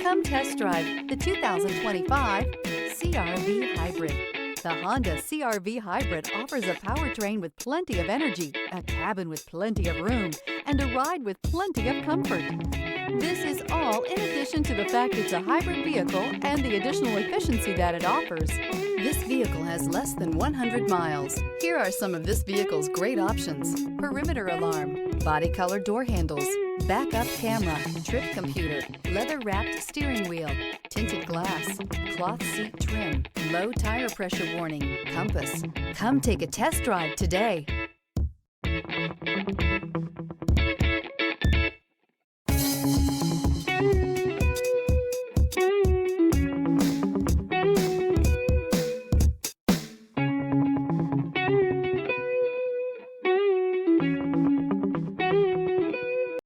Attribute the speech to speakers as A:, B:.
A: Come test drive the 2025 CR-V Hybrid. The Honda CR-V Hybrid offers a powertrain with plenty of energy, a cabin with plenty of room, and a ride with plenty of comfort. This is all in addition to the fact it's a hybrid vehicle and the additional efficiency that it offers. This vehicle has less than 100 miles. Here are some of this vehicle's great options: perimeter alarm, body color door handles, backup camera, trip computer, leather-wrapped steering wheel, tinted glass, cloth seat trim, low tire pressure warning, compass. Come take a test drive today.